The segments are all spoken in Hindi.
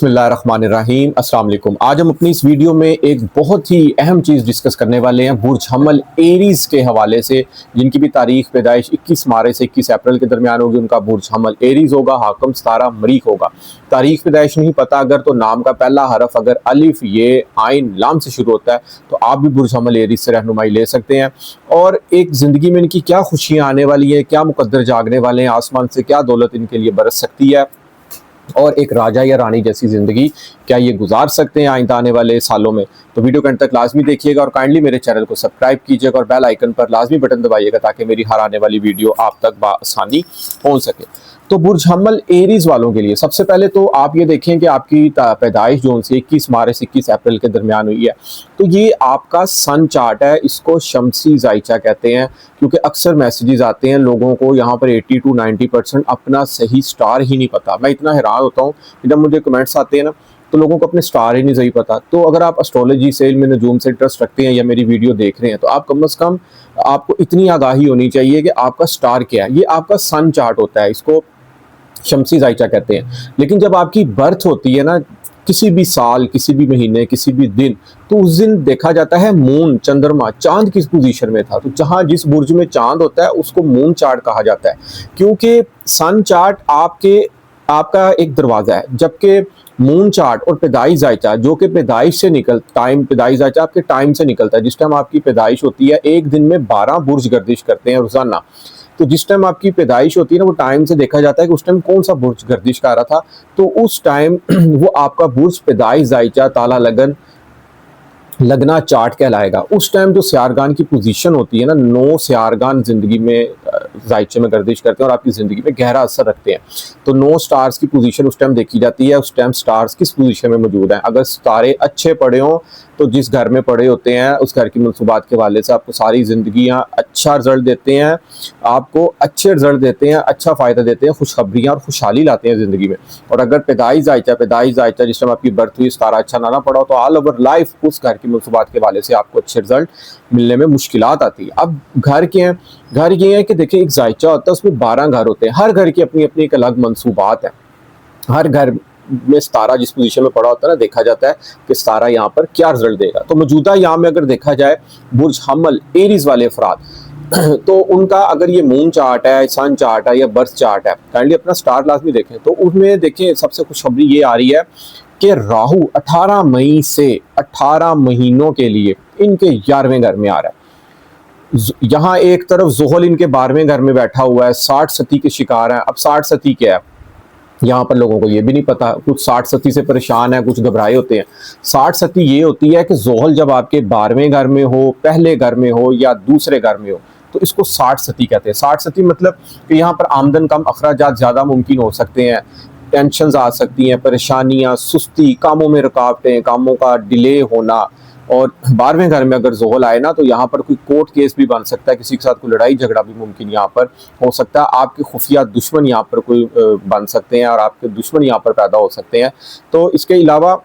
बिस्मिल्लाहिर्रहमानिर्रहीम अस्सलाम वालेकुम। आज हम अपनी इस वीडियो में एक बहुत ही अहम चीज़ डिस्कस करने वाले हैं बुर्ज हमल एरीज़ के हवाले से, जिनकी भी तारीख पैदाइश 21 मार्च से 21 अप्रैल के दरमियान होगी। उनका बुर्ज हमल एरीज़ होगा, हाकम सितारा मरीख होगा। तारीख पैदाइश नहीं पता अगर तो नाम का पहला हरफ अगर अलिफ ये आइन लाम से शुरू होता है तो आप भी बुर्ज हमल एरीज़ से रहनुमाई ले सकते हैं। और एक ज़िंदगी में इनकी क्या खुशियाँ आने वाली है, क्या मुकद्दर जागने वाले हैं, आसमान से क्या दौलत इनके लिए बरस सकती है, और एक राजा या रानी जैसी ज़िंदगी क्या ये गुजार सकते हैं आइंदा आने वाले सालों में। तो वीडियो के अंत तक लाजमी देखिएगा और काइंडली मेरे चैनल को सब्सक्राइब कीजिएगा और बेल आइकन पर लाजमी बटन दबाइएगा ताकि मेरी हर आने वाली वीडियो आप तक बआसानी पहुंच सके। तो बुर्ज हमल एरीज़ वालों के लिए सबसे पहले तो आप ये देखें कि आपकी पैदाइश जो उनसे 21 मार्च से 21 अप्रैल के दरमियान हुई है, तो ये आपका सन चार्ट है। इसको शमसी जायचा कहते हैं क्योंकि अक्सर मैसेजेस आते हैं लोगों को यहाँ पर 80 to 90% अपना सही स्टार ही नहीं पता। मैं इतना हैरान होता हूँ जब मुझे कमेंट्स आते हैं ना, तो लोगों को अपने स्टार ही नहीं सही पता। तो अगर आप एस्ट्रोलॉजी से में नजूम से इंटरेस्ट रखते हैं या मेरी वीडियो देख रहे हैं तो आप कम से कम आपको इतनी आगाही होनी चाहिए कि आपका स्टार क्या है। ये आपका सन चार्ट होता है, इसको शमसी जायचा कहते हैं। लेकिन जब आपकी बर्थ होती है ना, किसी भी साल, किसी भी महीने, किसी भी दिन, तो उस दिन देखा जाता है मून, चंद्रमा, चांद किस पोजीशन में था। तो जहां जिस बुर्ज में चांद होता है उसको मून चार्ट कहा जाता है, क्योंकि सन चार्ट आपका एक दरवाजा है, जबकि मून चार्ट और पैदाइश जायचा जो कि पैदाइश से पैदाइश जायचा आपके टाइम से निकलता है। जिस टाइम आपकी पैदाइश होती है एक दिन में 12 बुर्ज गर्दिश करते हैं रोजाना। तो जिस टाइम आपकी पैदाइश होती है ना, वो टाइम से देखा जाता है कि उस टाइम कौन सा बुर्ज गर्दिश कर रहा था, तो उस टाइम वो आपका बुर्ज पैदाइश जायचा ताला लगना चार्ट कहलाएगा। उस टाइम जो सियारगान की पोजीशन होती है ना, 9 सियारगान जिंदगी में जायचे में गर्दिश करते हैं और आपकी ज़िंदगी में गहरा असर रखते हैं। तो 9 स्टार्स की पोजीशन उस टाइम देखी जाती है, उस टाइम स्टार्स किस पोजीशन में मौजूद हैं। अगर सितारे अच्छे पड़े हों तो जिस घर में पड़े होते हैं उस घर की मनसूबात के हवाले से आपको सारी ज़िंदगियाँ अच्छा रिजल्ट देते हैं, आपको अच्छे रिजल्ट देते हैं, अच्छा फ़ायदा देते हैं, खुशखबरियाँ और खुशहाली लाते हैं ज़िंदगी में। और अगर पैदाइश जायचा जिस टाइम आपकी बर्थ हुई सितारा अच्छा ना पड़ा हो तो ऑल ओवर लाइफ उस घर की मनसूबात के हवाले से आपको अच्छे रिजल्ट मिलने में मुश्किलात आती है। अब घर के हैं, घर ये है कि देखिए एक जायचा होता है, उसमें 12 घर होते हैं, हर घर की अपनी अपनी एक अलग मनसूबात है। हर घर में सितारा जिस पोजीशन में पड़ा होता है ना, देखा जाता है कि सितारा यहाँ पर क्या रिजल्ट देगा। तो मौजूदा यहाँ में अगर देखा जाए बुर्ज हमल एरीज वाले अफराद तो उनका अगर ये मून चार्ट है, सन चार्ट है या बर्थ चार्ट है, काइंडली अपना स्टार लाजमी देखें। तो उसमें देखें सबसे खुशखबरी ये आ रही है कि राहु 18 मई से 18 महीनों के लिए इनके 11वें घर में आ रहा है। यहाँ एक तरफ ज़ुहल इनके 12वें घर में बैठा हुआ है, 60 सती के शिकार हैं। अब 60 सती क्या है यहाँ पर लोगों को ये भी नहीं पता, कुछ 60 सती से परेशान है, कुछ घबराए होते हैं। 60 सती ये होती है कि ज़ुहल जब आपके 12वें घर में हो, पहले घर में हो या दूसरे घर में हो तो इसको 60 सती कहते हैं। 60 सती मतलब कि यहाँ पर आमदन कम, अखराजात ज़्यादा मुमकिन हो सकते हैं, टेंशन आ सकती हैं, परेशानियाँ, सुस्ती, कामों में रुकावटें, कामों का डिले होना। और 12वें घर में अगर ज़ुहल आए ना तो यहाँ पर कोई कोर्ट केस भी बन सकता है, किसी के साथ कोई लड़ाई झगड़ा भी मुमकिन यहाँ पर हो सकता है, आपके खुफिया दुश्मन यहाँ पर कोई बन सकते हैं और आपके दुश्मन यहाँ पर पैदा हो सकते हैं। तो इसके अलावा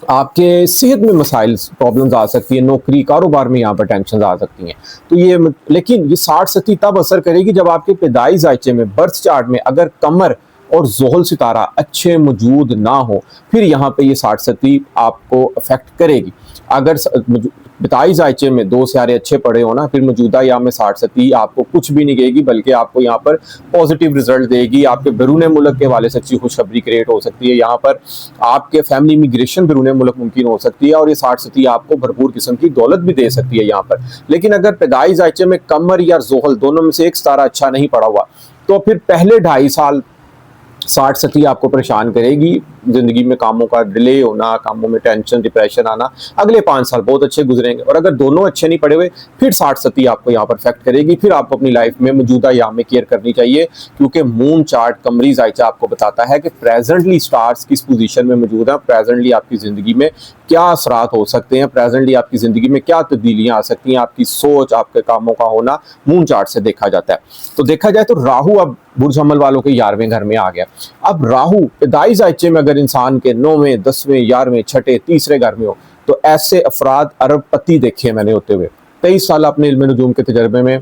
आपके सेहत में मसाइल, प्रॉब्लम्स आ सकती है, नौकरी कारोबार में यहाँ पर टेंशन आ सकती हैं। तो ये लेकिन ये 60 सती तब असर करेगी जब आपके पैदाइश जायचे में बर्थ चार्ट में अगर कमर और ज़ुहल सितारा अच्छे मौजूद ना हो, फिर यहाँ पे ये 60 सती आपको अफेक्ट करेगी। अगर पैदाइश जायचे में 2 सितारे अच्छे पड़े हो ना, फिर मौजूदा यहाँ में 60 सती आपको कुछ भी नहीं कहेगी, बल्कि आपको यहाँ पर पॉजिटिव रिजल्ट देगी। आपके बैरून मुल्क के हवाले से अच्छी खुशखबरी क्रिएट हो सकती है, यहाँ पर आपके फैमिली इमिग्रेशन बैरून मुल्क मुमकिन हो सकती है और ये 60 सती आपको भरपूर किस्म की दौलत भी दे सकती है यहाँ पर। लेकिन अगर पैदाइश जायचे में कमर या ज़ुहल दोनों में से एक सितारा अच्छा नहीं पड़ा हुआ तो फिर पहले 2.5 साल 60 सती आपको परेशान करेगी, जिंदगी में कामों का डिले होना, कामों में टेंशन, डिप्रेशन आना। अगले 5 साल बहुत अच्छे गुजरेंगे और अगर दोनों अच्छे नहीं पड़े हुए फिर 60 सती आपको यहाँ पर इफेक्ट करेगी। फिर आपको अपनी लाइफ में मौजूदा यहाँ में केयर करनी चाहिए, क्योंकि मून चार्ट कमरी जायचा आपको बताता है कि प्रेजेंटली स्टार्स किस पोजीशन में मौजूद है, प्रेजेंटली आपकी ज़िंदगी में क्या असरात हो सकते हैं, प्रेजेंटली आपकी ज़िंदगी में क्या तब्दीलियाँ आ सकती हैं, आपकी सोच, आपके कामों का होना मून चार्ट से देखा जाता है। तो देखा जाए तो राहु अब बुर्ज हमल वालों के 11वें घर में आ गया। अब राहु पैदाइश जायचे में अगर इंसान के 9वें, 10वें, 11वें, छठे, तीसरे घर में हो तो ऐसे अफराद अरबपति देखे मैंने होते हुए। 23 साल अपने इल्म नजूम के तजर्बे में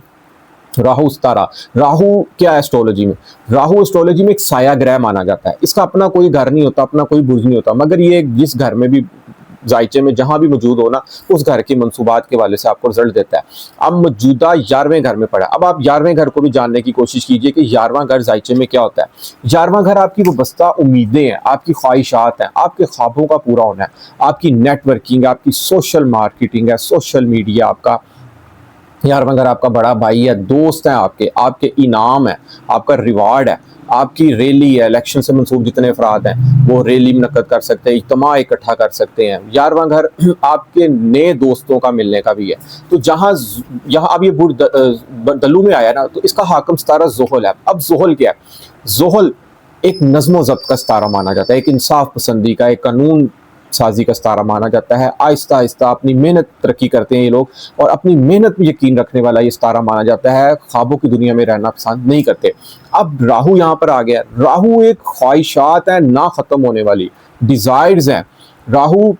राहु सितारा, राहु क्या है एस्ट्रोलॉजी में? राहु एस्ट्रोलॉजी में एक साया ग्रह माना जाता है। इसका अपना कोई घर नहीं होता, अपना कोई बुर्ज नहीं होता, मगर ये जिस घर में भी, जायचे में जहां भी मौजूद हो ना, उस घर की मंसूबात के वाले से आपको रिजल्ट देता है। अब मौजूदा 11वें घर में पड़ा, अब आप 11वें घर को भी जानने की कोशिश कीजिए कि 11वां घर जायचे में क्या होता है। 11वां घर आपकी वाबस्ता उम्मीदें हैं, आपकी ख्वाहिशात हैं, आपके ख्वाबों का पूरा होना है, आपकी नेटवर्किंग, आपकी सोशल मार्केटिंग है, सोशल मीडिया आपका। यार अगर आपका बड़ा भाई है, दोस्त हैं आपके, आपके इनाम है, आपका रिवार्ड है, आपकी रैली है, इलेक्शन से मंसूब जितने अफराद हैं वो रैली मुनक्कद कर सकते हैं, इज्तिमा इकट्ठा कर सकते हैं। 11वां घर आपके नए दोस्तों का मिलने का भी है। तो जहाँ यहाँ अब ये दल्लू में आया ना, तो इसका हाकम सितारा ज़ुहल है। अब ज़ुहल क्या है? ज़ुहल एक नज़्म ज़ब्त का सितारा माना जाता है, एक इंसाफ पसंदी का, एक कानून साजी का सितारा माना जाता है। आहिस्ता आहिस्ता अपनी मेहनत तरक्की करते हैं ये लोग, और अपनी मेहनत में यकीन रखने वाला ये सितारा माना जाता है। ख्वाबों की दुनिया में रहना पसंद नहीं करते। अब राहु यहाँ पर आ गया। राहु एक ख्वाहिशात है ना ख़त्म होने वाली, डिज़ायर्स हैं। राहु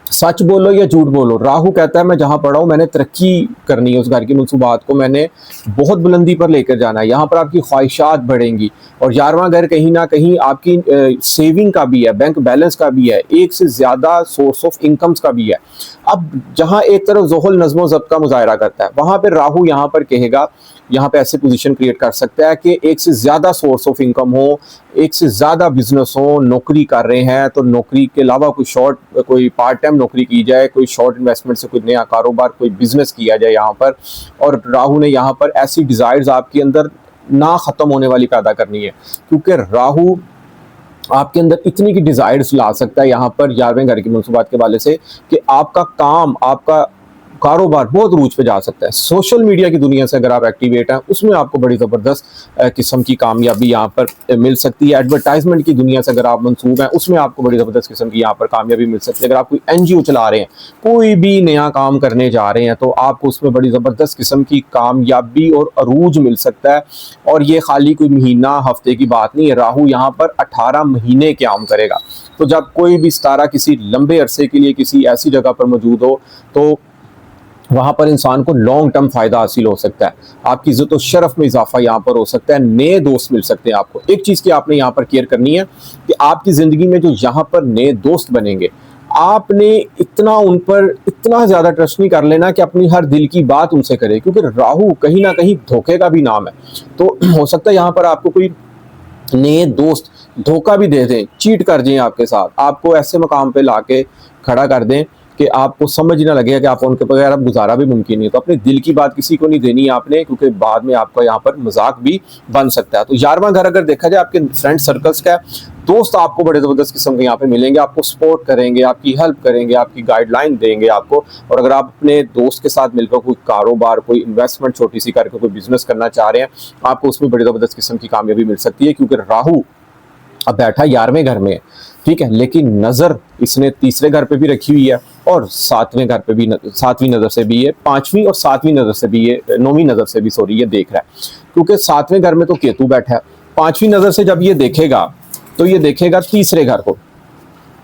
सच बोलो या झूठ बोलो, राहु कहता है मैं जहां पढ़ा हूं मैंने तरक्की करनी है, उस घर की मनसूबात को मैंने बहुत बुलंदी पर लेकर जाना है, यहाँ पर आपकी ख्वाहिशात बढ़ेंगी। और 11वां घर कहीं ना कहीं आपकी सेविंग का भी है, बैंक बैलेंस का भी है, एक से ज़्यादा सोर्स ऑफ इनकम्स का भी है। अब जहाँ एक तरफ ज़ुहल नज़्म ज़ब्त का मुजाहरा करता है, वहाँ पर राहु यहाँ पर कहेगा, यहाँ पे ऐसे पोजीशन क्रिएट कर सकता है कि एक से ज़्यादा सोर्स ऑफ इनकम हो, एक से ज़्यादा बिजनेस हो। नौकरी कर रहे हैं तो नौकरी के अलावा कोई पार्ट टाइम नौकरी की जाए, कोई शॉर्ट इन्वेस्टमेंट से कोई नया कारोबार, कोई बिजनेस किया जाए यहाँ पर। और राहु ने यहाँ पर ऐसी डिज़ायर्स आपके अंदर ना ख़त्म होने वाली पैदा करनी है, क्योंकि राहु आपके अंदर इतनी की डिज़ायर्स ला सकता है यहाँ पर 11वें घर की मनसूबात के वाले से, कि आपका काम, आपका कारोबार बहुत रूज पे जा सकता है। सोशल मीडिया की दुनिया से अगर आप एक्टिवेट हैं, उसमें आपको बड़ी ज़बरदस्त किस्म की कामयाबी यहाँ पर मिल सकती है। एडवर्टाइजमेंट की दुनिया से अगर आप मंसूब हैं, उसमें आपको बड़ी ज़बरदस्त किस्म की यहाँ पर कामयाबी मिल सकती है। अगर आप कोई NGO चला रहे हैं, कोई भी नया काम करने जा रहे हैं, तो आपको उसमें बड़ी ज़बरदस्त किस्म की कामयाबी और अरूज मिल सकता है। और ये खाली कोई महीना हफ्ते की बात नहीं है, राहु यहाँ पर 18 महीने क़याम करेगा। तो जब कोई भी सितारा किसी लंबे अरसे के लिए किसी ऐसी जगह पर मौजूद हो, तो वहाँ पर इंसान को लॉन्ग टर्म फ़ायदा हासिल हो सकता है, आपकी इज़्ज़त और शरफ में इजाफा यहाँ पर हो सकता है, नए दोस्त मिल सकते हैं आपको। एक चीज़ की आपने यहाँ पर केयर करनी है कि आपकी ज़िंदगी में जो यहाँ पर नए दोस्त बनेंगे, आपने इतना उन पर इतना ज़्यादा ट्रस्ट नहीं कर लेना कि अपनी हर दिल की बात उनसे करे, क्योंकि राहु कहीं ना कहीं धोखे का भी नाम है। तो हो सकता है यहाँ पर आपको कोई नए दोस्त धोखा भी दे दें, चीट कर दें आपके साथ, आपको ऐसे मकाम पे लाके खड़ा कर दें कि आपको समझ ही ना लगेगा कि आप उनके बगैर अब गुजारा भी मुमकिन नहीं है। तो अपने दिल की बात किसी को नहीं देनी है आपने, क्योंकि बाद में आपका यहाँ पर मजाक भी बन सकता है। तो 11वां घर अगर देखा जाए आपके फ्रेंड सर्कल्स का, दोस्त आपको बड़े ज़बरदस्त किस्म के यहाँ पे मिलेंगे, आपको सपोर्ट करेंगे, आपकी हेल्प करेंगे, आपकी गाइडलाइन देंगे आपको। और अगर आप अपने दोस्त के साथ मिलकर कोई कारोबार, कोई इन्वेस्टमेंट छोटी सी करके कोई बिजनेस करना चाह रहे हैं, आपको उसमें बड़ी ज़बरदस्त किस्म की कामयाबी मिल सकती है, क्योंकि राहु अब बैठा 11वें घर में है, ठीक है। लेकिन नज़र इसने तीसरे घर पे भी रखी हुई है, और 7वें घर पे भी, 7वीं नज़र से भी ये, 5वीं और 7वीं नज़र से भी ये, 9वीं नज़र से भी सॉरी ये देख रहा है, क्योंकि 7वें घर में तो केतु बैठा है। 5वीं नज़र से जब ये देखेगा तो ये देखेगा तीसरे घर को।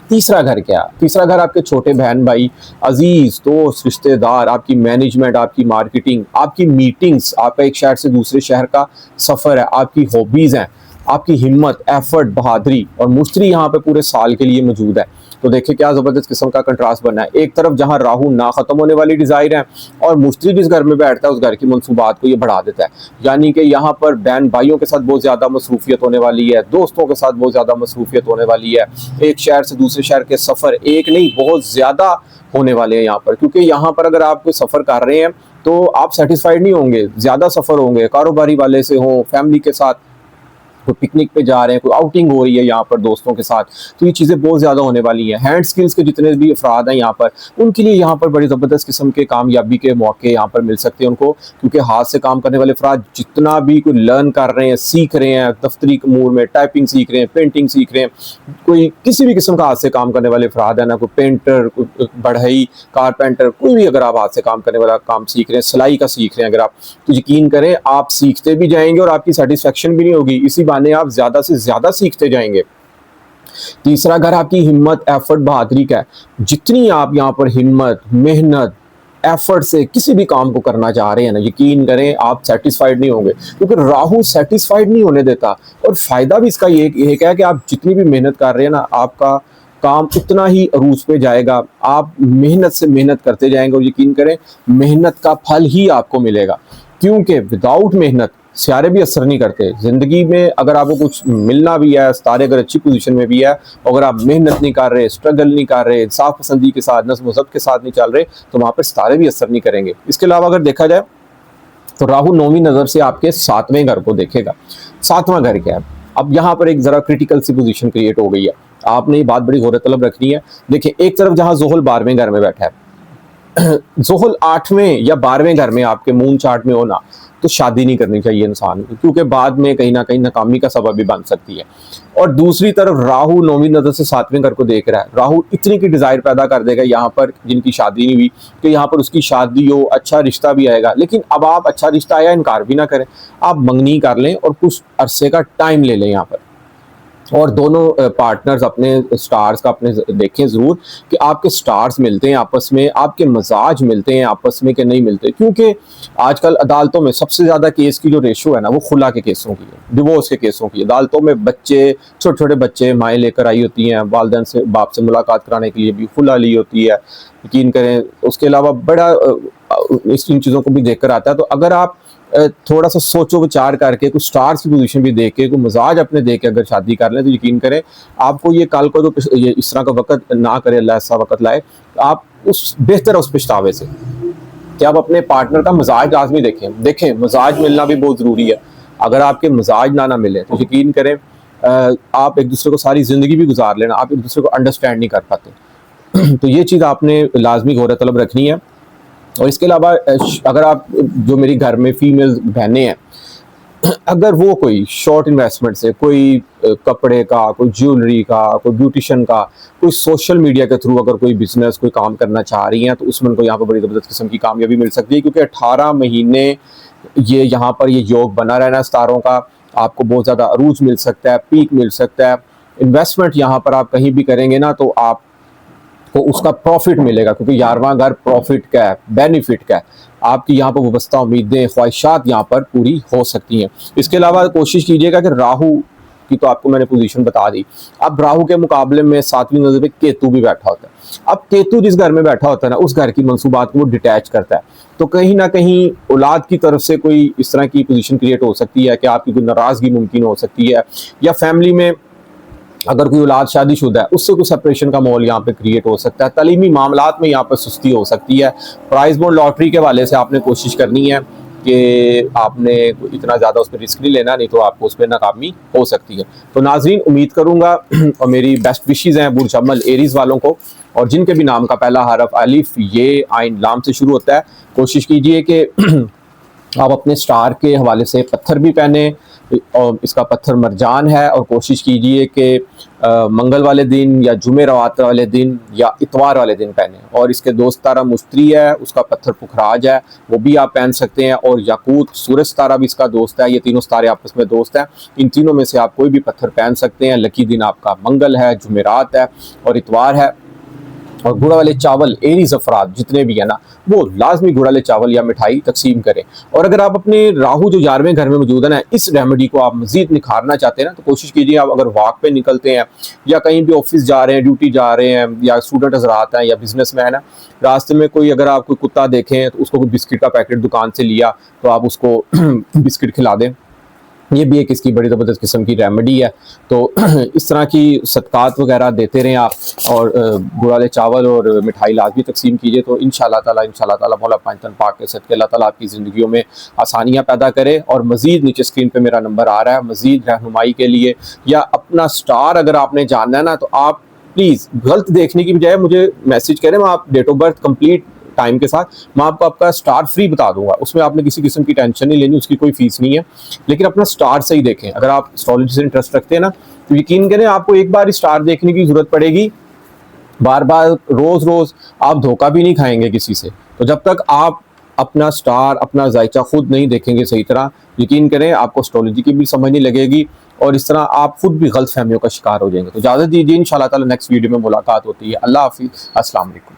तीसरा घर क्या? तीसरा घर आपके छोटे बहन भाई, अजीज दोस्त, रिश्तेदार, आपकी मैनेजमेंट, आपकी मार्केटिंग, आपकी मीटिंग्स, आपका एक शहर से दूसरे शहर का सफ़र है, आपकी हॉबीज़ हैं, आपकी हिम्मत, एफर्ट, बहादुरी। और मुश्तरी यहाँ पे पूरे साल के लिए मौजूद है। तो देखिए क्या ज़बरदस्त किस्म का कंट्रास्ट बना है। एक तरफ जहाँ राहु ना ख़त्म होने वाली डिज़ायर है, और मुश्तरी जिस घर में बैठता है उस घर की मनसूबात को ये बढ़ा देता है। यानी कि यहाँ पर बहन भाइयों के साथ बहुत ज़्यादा मसरूफियत होने वाली है, दोस्तों के साथ बहुत ज़्यादा मसरूफियत होने वाली है, एक शहर से दूसरे शहर के सफ़र एक नहीं बहुत ज़्यादा होने वाले हैं यहाँ पर। क्योंकि यहाँ पर अगर आप कोई सफ़र कर रहे हैं तो आप सेटिस्फाइड नहीं होंगे, ज़्यादा सफ़र होंगे, कारोबारी वाले से हों, फैमिली के साथ कोई पिकनिक पे जा रहे हैं, कोई आउटिंग हो रही है यहाँ पर दोस्तों के साथ, तो ये चीज़ें बहुत ज़्यादा होने वाली हैं। हैंड स्किल्स के जितने भी अफराद हैं यहाँ पर, उनके लिए यहाँ पर बड़ी ज़बरदस्त किस्म के कामयाबी के मौके यहाँ पर मिल सकते हैं उनको, क्योंकि हाथ से काम करने वाले अफराद जितना भी कोई लर्न कर रहे हैं, सीख रहे हैं, दफ्तरी अमूर में टाइपिंग सीख रहे हैं, पेंटिंग सीख रहे हैं, कोई किसी भी किस्म का हाथ से काम करने वाले अफराद है ना, कोई पेंटर, कोई बढ़ई, कारपेंटर, कोई भी अगर आप हाथ से काम करने वाला काम सीख रहे हैं, सिलाई का सीख रहे हैं अगर आप, तो यकीन करें आप सीखते भी जाएंगे और आपकी सेटिस्फेक्शन भी नहीं होगी, इसी बहाने आप ज़्यादा से ज़्यादा सीखते जाएंगे। तीसरा घर आपकी हिम्मत, एफर्ट, बहादुरी का है। जितनी आप यहाँ पर हिम्मत, मेहनत, एफर्ट से किसी भी काम को करना चाह रहे हैं ना, यकीन करें आप सेटिस्फाइड नहीं होंगे, क्योंकि राहु सेटिस्फाइड नहीं होने देता। और फायदा भी इसका ये है कि आप जितनी भी मेहनत कर रहे हैं ना, आपका काम उतना ही अरूज पे जाएगा। आप मेहनत से मेहनत करते जाएंगे और यकीन करें मेहनत का फल ही आपको मिलेगा, क्योंकि विदाउट मेहनत सितारे भी असर नहीं करते। जिंदगी में अगर आपको कुछ मिलना भी है, सितारे अगर अच्छी पोजीशन में भी है, अगर आप मेहनत नहीं कर रहे, स्ट्रगल नहीं कर रहे, इंसाफ पसंदी के साथ, नज़्म ज़ब्त के साथ नहीं चल रहे, तो वहाँ पर सितारे भी असर नहीं करेंगे। इसके अलावा अगर देखा जाए तो राहु 9वीं नज़र से आपके 7वें घर को देखेगा। 7वां घर क्या है? अब यहाँ पर एक ज़रा क्रिटिकल सी पोजीशन क्रिएट हो गई है। आपने ये बात बड़ी गौर तलब रखनी है। देखिए, एक तरफ जहाँ ज़ोहल 12वें घर में बैठा है, ज़ोहल 8वें या 12वें घर में आपके मून चार्ट में होना, तो शादी नहीं करनी चाहिए इंसान को, क्योंकि बाद में कहीं ना कहीं नाकामी का सबब भी बन सकती है। और दूसरी तरफ राहु 9वीं नज़र से 7वें घर को देख रहा है। राहु इतनी की डिज़ायर पैदा कर देगा यहाँ पर, जिनकी शादी नहीं हुई, कि यहाँ पर उसकी शादी हो, अच्छा रिश्ता भी आएगा। लेकिन अब आप अच्छा रिश्ता आया इनकार भी ना करें, आप मंगनी कर लें और कुछ अरसे का टाइम ले लें यहाँ पर, और दोनों पार्टनर्स अपने स्टार्स का अपने देखें ज़रूर कि आपके स्टार्स मिलते हैं आपस में, आपके मजाज मिलते हैं आपस में कि नहीं मिलते। क्योंकि आजकल अदालतों में सबसे ज़्यादा केस की जो रेशो है ना, वो खुला के केसों की है, डिवोर्स के केसों की। अदालतों में बच्चे, छोटे छोटे बच्चे माएँ लेकर आई होती हैं, वालिदैन से, बाप से मुलाकात कराने के लिए भी खुला ली होती है, यकीन करें। उसके अलावा बड़ा इन चीज़ों को भी देख कर आता है। तो अगर आप थोड़ा सा सोचो विचार करके, कुछ स्टार्स की पोजीशन भी देख के, कुछ मजाज अपने देख के अगर शादी कर लें, तो यकीन करें आपको ये कल को जो ये इस तरह का वक्त ना करे, अल्लाह ऐसा वक्त लाए, आप उस बेहतर उस पछतावे से कि आप अपने पार्टनर का मजाज लाजमी देखें। मजाज मिलना भी बहुत ज़रूरी है। अगर आपके मजाज ना मिले तो यकीन करें आप एक दूसरे को सारी ज़िंदगी भी गुजार लेना, आप एक दूसरे को अंडरस्टैंड नहीं कर पाते। तो ये चीज़ आपने लाजमी गौर तलब रखनी है। और इसके अलावा अगर आप, जो मेरी घर में फीमेल बहनें हैं, अगर वो कोई शॉर्ट इन्वेस्टमेंट से, कोई कपड़े का, कोई ज्वेलरी का, कोई ब्यूटिशन का, कोई सोशल मीडिया के थ्रू अगर कोई बिजनेस, कोई काम करना चाह रही हैं, तो उसमें उनको यहाँ पर बड़ी ज़बरदस्त किस्म की कामयाबी मिल सकती है। क्योंकि 18 महीने ये यहाँ पर ये योग बना रहना सितारों का, आपको बहुत ज़्यादा अरूज मिल सकता है, पीक मिल सकता है। इन्वेस्टमेंट यहाँ पर आप कहीं भी करेंगे ना, तो आप को उसका प्रॉफिट मिलेगा, क्योंकि 11वां घर प्रॉफिट का है, बेनिफिट का है। आपकी यहाँ पर वाबस्ता उम्मीदें, ख्वाहिशात यहाँ पर पूरी हो सकती हैं। इसके अलावा कोशिश कीजिएगा कि राहु की तो आपको मैंने पोजीशन बता दी, अब राहु के मुकाबले में 7वीं नज़र पे केतु भी बैठा होता है। अब केतु जिस घर में बैठा होता है ना, उस घर की मंसूबात को वो डिटैच करता है। तो कहीं ना कहीं औलाद की तरफ से कोई इस तरह की पोजीशन क्रिएट हो सकती है कि आपकी कोई नाराज़गी मुमकिन हो सकती है, या फैमिली में अगर कोई औलाद शादीशुदा है उससे कोई सेपरेशन का माहौल यहाँ पे क्रिएट हो सकता है। तालीमी मामलात में यहाँ पर सुस्ती हो सकती है। प्राइज बोर्ड लॉटरी के वाले से आपने कोशिश करनी है कि आपने इतना ज़्यादा उस पर रिस्क नहीं लेना, नहीं तो आपको उस पर नाकामी हो सकती है। तो नाजरीन, उम्मीद करूँगा और मेरी बेस्ट विशेज़ हैं बुर्ज अम्मल एरीज़ वालों को, और जिनके भी नाम का पहला हरफ अलिफ, ये, आइन, लाम से शुरू होता है, कोशिश कीजिए कि आप अपने स्टार के हवाले से पत्थर भी पहने, और इसका पत्थर मरजान है, और कोशिश कीजिए कि मंगल वाले दिन या जुमेरात वाले दिन या इतवार वाले दिन पहने। और इसके दोस्त तारा मुस्त्री है, उसका पत्थर पुखराज है, वो भी आप पहन सकते हैं। और याकूत, सूरज तारा भी इसका दोस्त है। ये तीनों तारे आपस में दोस्त हैं। इन तीनों में से आप कोई भी पत्थर पहन सकते हैं। लकी दिन आपका मंगल है, जुमेरात है और इतवार है। और गुड़ वाले चावल एरीज अफराद जितने भी है ना, वो लाजमी गुड़ वाले चावल या मिठाई तकसीम करें। और अगर आप अपने राहु जो 11वें घर में मौजूद है ना, इस रेमेडी को आप मजीद निखारना चाहते हैं ना, तो कोशिश कीजिए आप अगर वॉक पे निकलते हैं या कहीं भी ऑफिस जा रहे हैं, ड्यूटी जा रहे हैं, या स्टूडेंट हजरात हैं या बिजनेस मैन है, रास्ते में कोई अगर आप कोई कुत्ता देखें तो उसको कोई बिस्किट का पैकेट दुकान से लिया तो आप उसको बिस्किट खिला दें। ये भी एक इसकी बड़ी ज़बरदस्त किस्म की रेमेडी है। तो इस तरह की सदकात वगैरह देते रहें आप, और गुड़ वाले चावल और मिठाई लाजमी तकसीम कीजिए। तो इंशाल्लाह ताला मौला पाक के सदके अल्लाह ताला आपकी ज़िंदगियों में आसानियाँ पैदा करे। और मज़ीद नीचे स्क्रीन पे मेरा नंबर आ रहा है, मज़ीद रहनुमाई के लिए या अपना स्टार अगर आपने जानना है ना, तो आप प्लीज़ गलत देखने की बजाय मुझे मैसेज करें, मैं आप date of birth complete time के साथ मैं आपको आपका स्टार फ्री बता दूंगा। उसमें आपने किसी किस्म की टेंशन नहीं लेनी, उसकी कोई फीस नहीं है। लेकिन अपना स्टार से ही देखें। अगर आप एस्ट्रोलॉजी से इंटरेस्ट रखते हैं ना, तो यकीन करें आपको एक बार स्टार देखने की जरूरत पड़ेगी, बार बार रोज रोज आप धोखा भी नहीं खाएंगे किसी से। तो जब तक आप अपना स्टार, अपना जायचा खुद नहीं देखेंगे सही तरह, यकीन करें आपको एस्ट्रोलॉजी की भी समझ नहीं लगेगी, और इस तरह आप खुद भी गलत फहमियों का शिकार हो जाएंगे। तो इजाज़त दीजिए, इंशाल्लाह ताला नेक्स्ट वीडियो में मुलाकात होती है। अल्लाह हाफिज़, अस्सलाम वालेकुम।